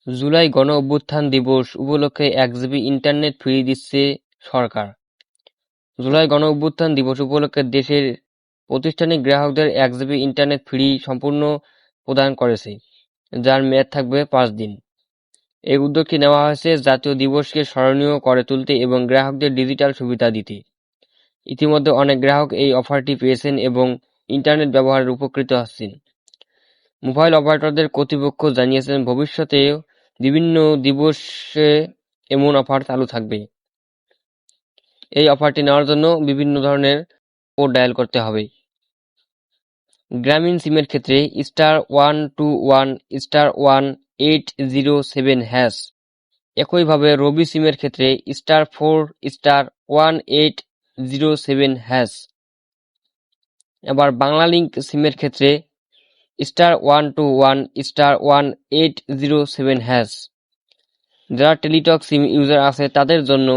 জুলাই গণঅভ্যুত্থান দিবস উপলক্ষে 1 জিবি ইন্টারনেট ফ্রি দিচ্ছে সরকার। জুলাই গণঅভ্যুত্থান দিবস উপলক্ষে দেশের প্রাতিষ্ঠানিক গ্রাহকদের 1 জিবি ইন্টারনেট ফ্রি সম্পূর্ণ প্রদান করেছে, যার মেয়াদ থাকবে 5 দিন। এই উদ্যোগটি নেওয়া হয়েছে জাতীয় দিবসকে স্মরণীয় করে তুলতে এবং গ্রাহকদের ডিজিটাল সুবিধা দিতে। ইতিমধ্যে অনেক গ্রাহক এই অফারটি পেয়েছেন এবং ইন্টারনেট ব্যবহারে উপকৃত হচ্ছেন। মোবাইল অপারেটরদের কর্তৃপক্ষ জানিয়েছেন, ভবিষ্যতে বিভিন্ন দিবসে এমন অফার চালু থাকবে। এই অফারটি নেওয়ার জন্য বিভিন্ন ধরনের কোড ডায়াল করতে হবে। গ্রামীণ সিমের ক্ষেত্রে *121*180৭#। একইভাবে রবি সিমের ক্ষেত্রে *4*180৭#। এবার বাংলালিংক সিমের ক্ষেত্রে *121*180৭#। যারা টেলিটক সিম ইউজার আছে তাদের জন্য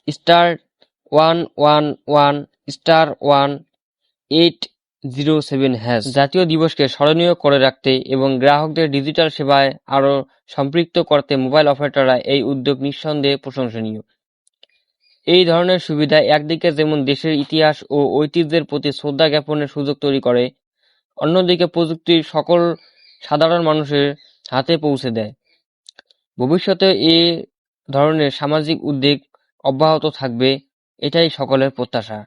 *111*180৭#। জাতীয় দিবসকে স্মরণীয় করে রাখতে এবং গ্রাহকদের ডিজিটাল সেবায় আরও সম্পৃক্ত করতে মোবাইল অপারেটররা এই উদ্যোগ নিঃসন্দেহে প্রশংসনীয়। এই ধরনের সুবিধা একদিকে যেমন দেশের ইতিহাস ও ঐতিহ্যের প্রতি শ্রদ্ধা জ্ঞাপনের সুযোগ তৈরি করে, অন্যদিকে প্রযুক্তির সকল সাধারণ মানুষের হাতে পৌঁছে দেয়। ভবিষ্যতে এ ধরনের সামাজিক উদ্যোগ অব্যাহত থাকবে, এটাই সকলের প্রত্যাশা।